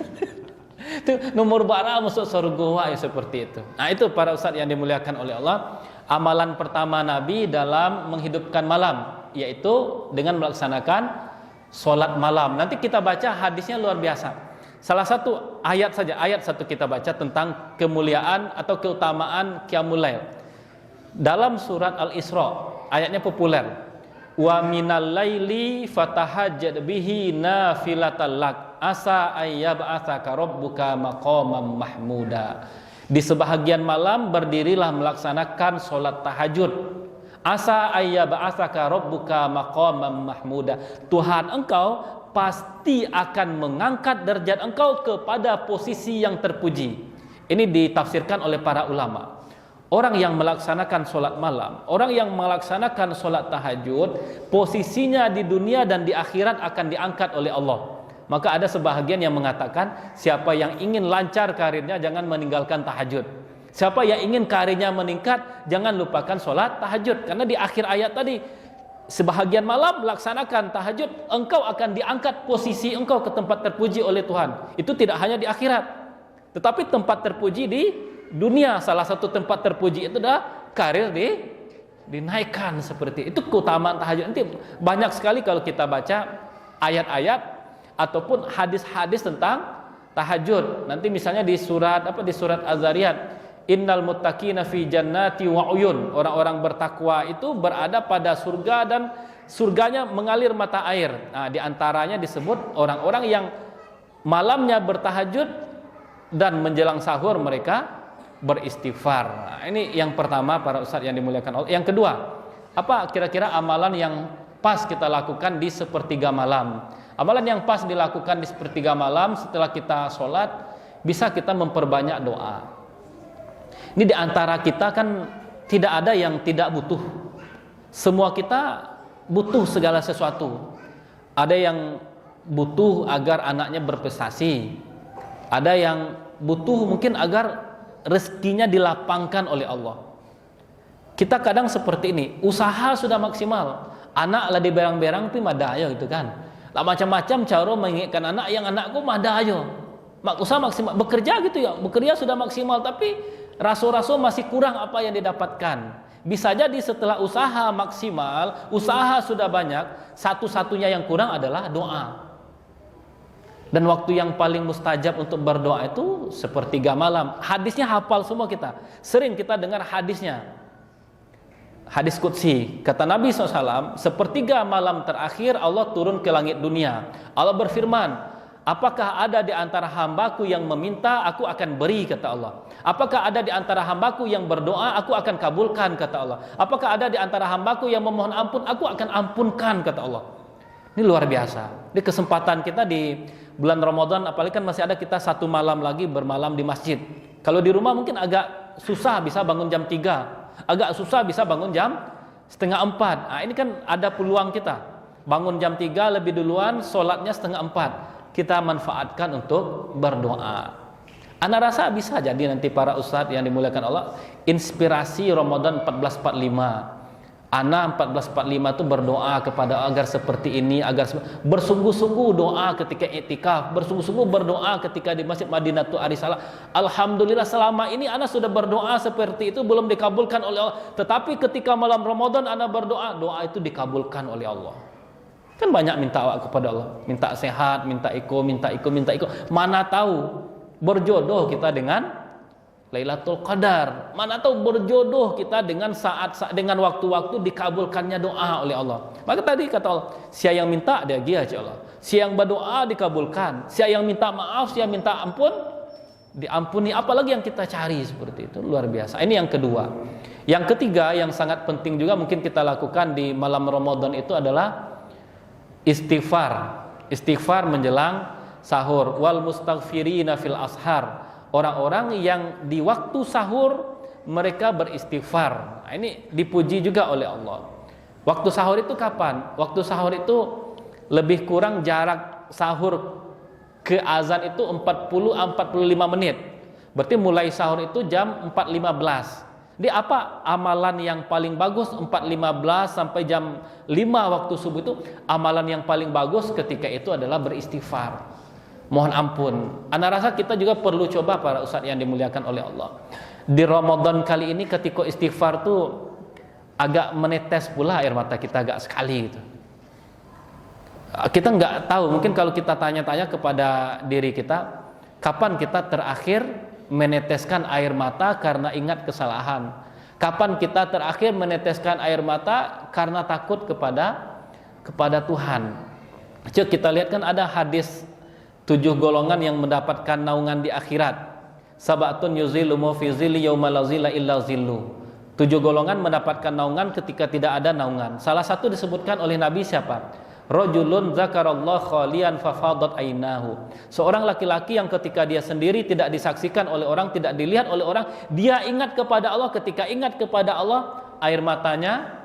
Itu nomor bara masuk surga ya, seperti itu. Nah, itu para ustaz yang dimuliakan oleh Allah. Amalan pertama Nabi dalam menghidupkan malam yaitu dengan melaksanakan sholat malam. Nanti kita baca hadisnya luar biasa. Salah satu ayat saja, ayat satu kita baca tentang kemuliaan atau keutamaan Qiyamul Lail. Dalam surat Al-Isra, ayatnya populer. Wa minal laili fatahajjad bihi nafilatan lak asa ayyab'atsaka rabbuka maqaman mahmuda. Di sebahagian malam berdirilah melaksanakan sholat tahajud. Asa ayyab'atsaka rabbuka maqaman mahmuda. Tuhan engkau pasti akan mengangkat derajat engkau kepada posisi yang terpuji. Ini ditafsirkan oleh para ulama. Orang yang melaksanakan sholat malam, orang yang melaksanakan sholat tahajud, posisinya di dunia dan di akhirat akan diangkat oleh Allah. Maka ada sebahagian yang mengatakan, siapa yang ingin lancar karirnya jangan meninggalkan tahajud. Siapa yang ingin karirnya meningkat jangan lupakan sholat tahajud. Karena di akhir ayat tadi, sebahagian malam melaksanakan tahajud, engkau akan diangkat posisi engkau ke tempat terpuji oleh Tuhan. Itu tidak hanya di akhirat, tetapi tempat terpuji di dunia. Salah satu tempat terpuji itu adalah karir dinaikkan seperti itu. Keutamaan tahajud nanti banyak sekali kalau kita baca ayat-ayat ataupun hadis-hadis tentang tahajud. Nanti misalnya di surat Az-Zariyat, innal muttaqina fi jannati wa uyun. Orang-orang bertakwa itu berada pada surga dan surganya mengalir mata air. Nah, di antaranya disebut orang-orang yang malamnya bertahajud dan menjelang sahur mereka beristighfar. Nah, ini yang pertama para ustaz yang dimuliakan Allah. Yang kedua, apa kira-kira amalan yang pas kita lakukan di sepertiga malam? Amalan yang pas dilakukan di sepertiga malam setelah kita sholat, bisa kita memperbanyak doa. Ini di antara kita kan tidak ada yang tidak butuh. Semua kita butuh segala sesuatu. Ada yang butuh agar anaknya berprestasi. Ada yang butuh mungkin agar rezekinya dilapangkan oleh Allah. Kita kadang seperti ini, usaha sudah maksimal, anak lah di berang-berang tapi madaya gitu kan. Lah macam-macam cara mengingatkan anak yang anakku madaya. Usaha maksimal, bekerja gitu ya, bekerja sudah maksimal tapi raso-raso masih kurang apa yang didapatkan. Bisa jadi setelah usaha maksimal, usaha sudah banyak, satu-satunya yang kurang adalah doa. Dan waktu yang paling mustajab untuk berdoa itu sepertiga malam. Hadisnya hafal semua kita. Sering kita dengar hadisnya. Hadis qudsi, kata Nabi SAW, sepertiga malam terakhir Allah turun ke langit dunia. Allah berfirman, apakah ada di antara hambaku yang meminta, aku akan beri, kata Allah. Apakah ada di antara hambaku yang berdoa, aku akan kabulkan, kata Allah. Apakah ada di antara hambaku yang memohon ampun, aku akan ampunkan, kata Allah. Ini luar biasa. Ini kesempatan kita di bulan Ramadan, apalagi kan masih ada kita satu malam lagi bermalam di masjid. Kalau di rumah mungkin agak susah bisa bangun jam 3, agak susah bisa bangun jam setengah 4. Nah, ini kan ada peluang kita bangun jam 3 lebih duluan, sholatnya setengah 4. Kita manfaatkan untuk berdoa. Ana rasa bisa jadi nanti para ustadz yang dimuliakan Allah, inspirasi Ramadan 1445. Ana 1445 itu berdoa kepada agar seperti ini, agar bersungguh-sungguh doa ketika i'tikaf, bersungguh-sungguh berdoa ketika di Masjid Madinatul Arisalah. Alhamdulillah selama ini ana sudah berdoa seperti itu belum dikabulkan oleh Allah, tetapi ketika malam Ramadan ana berdoa, doa itu dikabulkan oleh Allah. Kan banyak minta kepada Allah, minta sehat, minta iko. Mana tahu berjodoh kita dengan Lailatul Qadar. Mana tahu berjodoh kita dengan dengan waktu-waktu dikabulkannya doa oleh Allah. Maka tadi kata Allah, siapa yang minta dia aja Allah. Siapa yang berdoa dikabulkan. Siapa yang minta maaf, siapa yang minta ampun diampuni. Apalagi yang kita cari seperti itu, luar biasa. Ini yang kedua. Yang ketiga yang sangat penting juga mungkin kita lakukan di malam Ramadan itu adalah istighfar. Istighfar menjelang sahur. Wal mustaghfirina fil ashar. Orang-orang yang di waktu sahur mereka beristighfar. Nah, ini dipuji juga oleh Allah. Waktu sahur itu kapan? Waktu sahur itu lebih kurang jarak sahur ke azan itu 40-45 menit. Berarti mulai sahur itu jam 4.15. Jadi apa amalan yang paling bagus? 4.15 sampai jam 5 waktu subuh itu amalan yang paling bagus ketika itu adalah beristighfar. Mohon ampun. Ana rasa kita juga perlu coba para ustadz yang dimuliakan oleh Allah. Di Ramadan kali ini ketika istighfar tuh agak menetes pula air mata kita agak sekali gitu. Kita nggak tahu, mungkin kalau kita tanya-tanya kepada diri kita, kapan kita terakhir meneteskan air mata karena ingat kesalahan? Kapan kita terakhir meneteskan air mata karena takut kepada Tuhan? Coba kita lihat kan ada hadis 7 golongan yang mendapatkan naungan di akhirat. Sabatun yuzilumu fi zilli yauma la zilla illa zillu. 7 golongan mendapatkan naungan ketika tidak ada naungan. Salah satu disebutkan oleh Nabi siapa? Rajulun zakarallahu khalian fafadat ainahu. Seorang laki-laki yang ketika dia sendiri tidak disaksikan oleh orang, tidak dilihat oleh orang, dia ingat kepada Allah. Ketika ingat kepada Allah, air matanya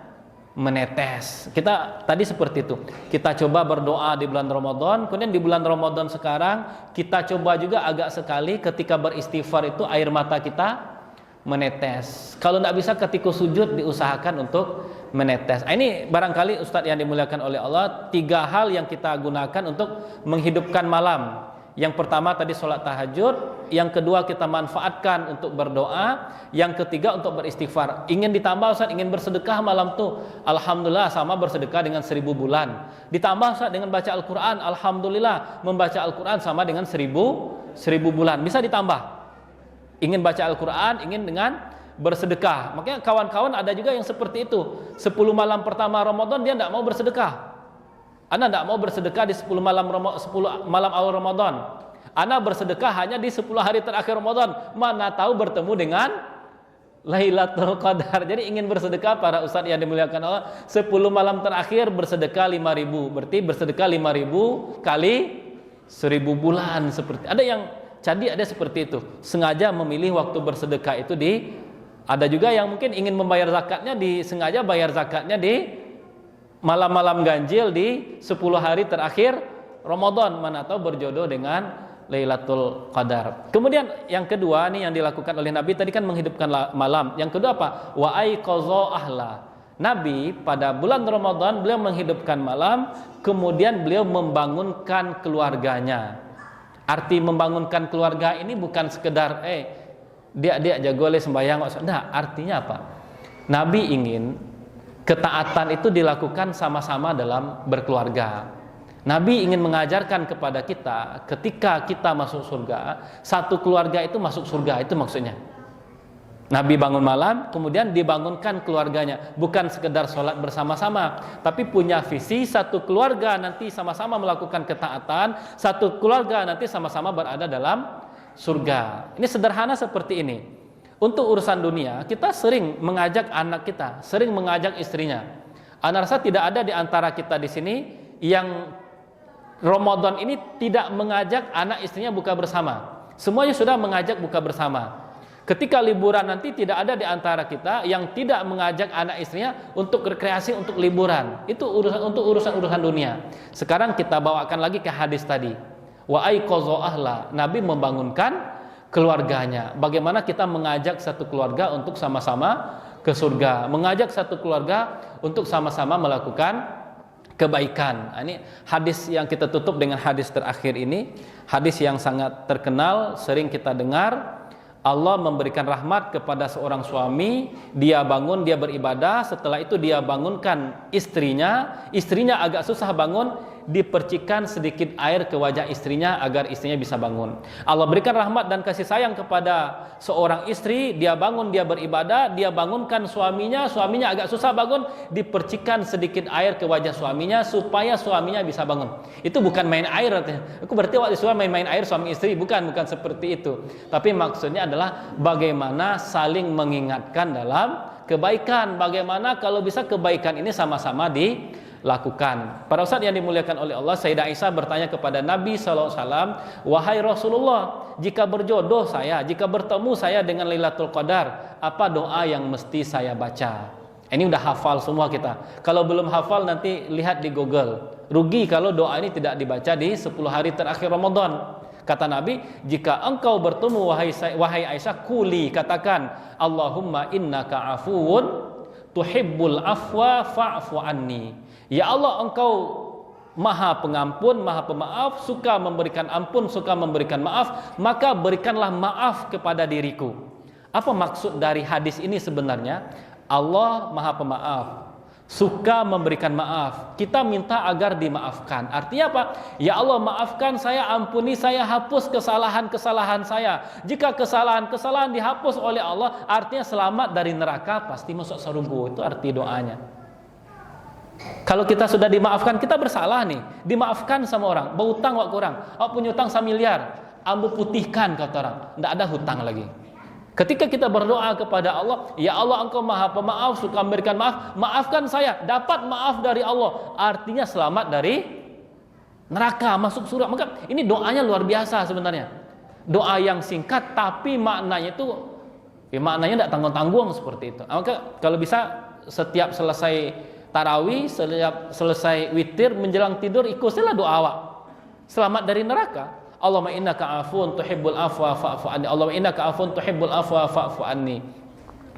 menetes. Kita tadi seperti itu. Kita coba berdoa di bulan Ramadan, kemudian di bulan Ramadan sekarang kita coba juga agak sekali ketika beristighfar itu air mata kita menetes. Kalau tidak bisa ketika sujud diusahakan untuk menetes. Ini barangkali ustadz yang dimuliakan oleh Allah, 3 hal yang kita gunakan untuk menghidupkan malam. Yang pertama tadi sholat tahajud, yang kedua kita manfaatkan untuk berdoa, yang ketiga untuk beristighfar. Ingin ditambah Ustaz, ingin bersedekah malam tuh, alhamdulillah sama bersedekah dengan 1000 bulan. Ditambah Ustaz dengan baca Al-Quran, alhamdulillah membaca Al-Quran sama dengan 1000 bulan. Bisa ditambah. Ingin baca Al-Quran, ingin dengan bersedekah. Makanya kawan-kawan ada juga yang seperti itu. 10 malam pertama Ramadan dia tidak mau bersedekah. Ana tidak mau bersedekah di 10 malam awal Ramadan. Ana bersedekah hanya di 10 hari terakhir Ramadan. Mana tahu bertemu dengan Lailatul Qadar. Jadi ingin bersedekah para ustadz yang dimuliakan Allah, 10 malam terakhir bersedekah 5.000. Berarti bersedekah 5.000 kali 1000 bulan seperti. Ada yang jadi ada seperti itu. Sengaja memilih waktu bersedekah itu ada juga yang mungkin ingin membayar zakatnya sengaja bayar zakatnya di malam-malam ganjil di 10 hari terakhir Ramadan, mana tahu berjodoh dengan Lailatul Qadar. Kemudian yang kedua nih yang dilakukan oleh Nabi tadi kan menghidupkan malam. Yang kedua apa? Wa aiqadha ahla. Nabi pada bulan Ramadan beliau menghidupkan malam, kemudian beliau membangunkan keluarganya. Arti membangunkan keluarga ini bukan sekedar dia jago le sembahyang. Nah, artinya apa? Nabi ingin ketaatan itu dilakukan sama-sama dalam berkeluarga. Nabi ingin mengajarkan kepada kita ketika kita masuk surga, satu keluarga itu masuk surga, itu maksudnya. Nabi bangun malam, kemudian dibangunkan keluarganya, bukan sekedar sholat bersama-sama, tapi punya visi satu keluarga nanti sama-sama melakukan ketaatan, satu keluarga nanti sama-sama berada dalam surga. Ini sederhana seperti ini. Untuk urusan dunia, kita sering mengajak anak kita, sering mengajak istrinya. Ana rasa tidak ada di antara kita di sini yang Ramadan ini tidak mengajak anak istrinya buka bersama. Semuanya sudah mengajak buka bersama. Ketika liburan nanti tidak ada di antara kita yang tidak mengajak anak istrinya untuk rekreasi, untuk liburan. Itu untuk urusan dunia. Sekarang kita bawakan lagi ke hadis tadi. Wa aiqadha ahla. Nabi membangunkan keluarganya. Bagaimana kita mengajak satu keluarga untuk sama-sama ke surga, mengajak satu keluarga untuk sama-sama melakukan kebaikan. Ini hadis yang kita tutup dengan hadis terakhir ini, hadis yang sangat terkenal, sering kita dengar. Allah memberikan rahmat kepada seorang suami, dia bangun, dia beribadah, setelah itu dia bangunkan istrinya agak susah bangun, dipercikan sedikit air ke wajah istrinya agar istrinya bisa bangun. Allah berikan rahmat dan kasih sayang kepada seorang istri, dia bangun, dia beribadah, dia bangunkan suaminya agak susah bangun, dipercikan sedikit air ke wajah suaminya supaya suaminya bisa bangun. Itu bukan main air artinya. Aku berarti waktu itu main-main air suami istri, bukan seperti itu. Tapi maksudnya adalah bagaimana saling mengingatkan dalam kebaikan, bagaimana kalau bisa kebaikan ini sama-sama dilakukan. Para ustaz yang dimuliakan oleh Allah, Sayyidah Aisyah bertanya kepada Nabi SAW, wahai Rasulullah, jika berjodoh saya, jika bertemu saya dengan Lailatul Qadar, apa doa yang mesti saya baca? Ini udah hafal semua kita. Kalau belum hafal nanti lihat di Google. Rugi kalau doa ini tidak dibaca di 10 hari terakhir Ramadan. Kata Nabi, jika engkau bertemu wahai Aisyah, kuli, katakan, Allahumma innaka afuwun tuhibbul afwa fa'fu anni. Ya Allah, engkau maha pengampun, maha pemaaf, suka memberikan ampun, suka memberikan maaf, maka berikanlah maaf kepada diriku. Apa maksud dari hadis ini sebenarnya? Allah maha pemaaf, suka memberikan maaf. Kita minta agar dimaafkan. Artinya apa? Ya Allah, maafkan saya, ampuni saya, hapus kesalahan-kesalahan saya. Jika kesalahan-kesalahan dihapus oleh Allah, artinya selamat dari neraka, pasti masuk surga. Itu arti doanya. Kalau kita sudah dimaafkan, kita bersalah nih, dimaafkan sama orang, berhutang wak kurang, punya hutang 1 miliar, ambu putihkan kata orang, tidak ada hutang lagi. Ketika kita berdoa kepada Allah, ya Allah, engkau maha pemaaf, suka memberikan maaf, maafkan saya, dapat maaf dari Allah, artinya selamat dari neraka, masuk surga. Maka ini doanya luar biasa sebenarnya. Doa yang singkat tapi maknanya itu maknanya tidak tanggung-tanggung seperti itu. Maka kalau bisa setiap selesai tarawih, setiap selesai witir menjelang tidur, ikutilah doa awak, selamat dari neraka. Allahumma innaka afun tuhibbul afwa fa'fu anni. Allahumma innaka afun tuhibbul afwa fa'fu anni.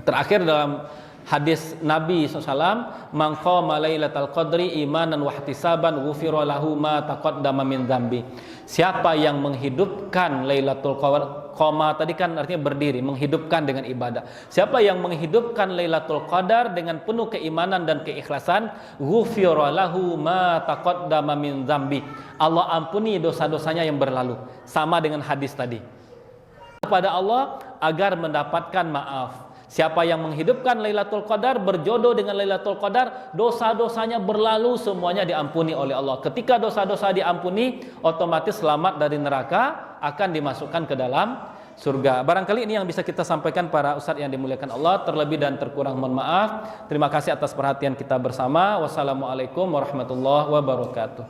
Terakhir dalam hadis Nabi SAW, man qama lailatal qadri imanan wa ihtisaban ghufira lahu ma taqaddama min dzambi. Siapa yang menghidupkan Lailatul Qadar, qama tadi kan artinya berdiri, menghidupkan dengan ibadah. Siapa yang menghidupkan Lailatul Qadar dengan penuh keimanan dan keikhlasan, ghufira lahu ma taqaddama min dzambi. Allah ampuni dosa-dosanya yang berlalu. Sama dengan hadis tadi. Kepada Allah agar mendapatkan maaf. Siapa yang menghidupkan Lailatul Qadar, berjodoh dengan Lailatul Qadar, dosa-dosanya berlalu, semuanya diampuni oleh Allah. Ketika dosa-dosa diampuni, otomatis selamat dari neraka, akan dimasukkan ke dalam surga. Barangkali ini yang bisa kita sampaikan para ustadz yang dimuliakan Allah. Terlebih dan terkurang mohon maaf. Terima kasih atas perhatian kita bersama. Wassalamualaikum warahmatullahi wabarakatuh.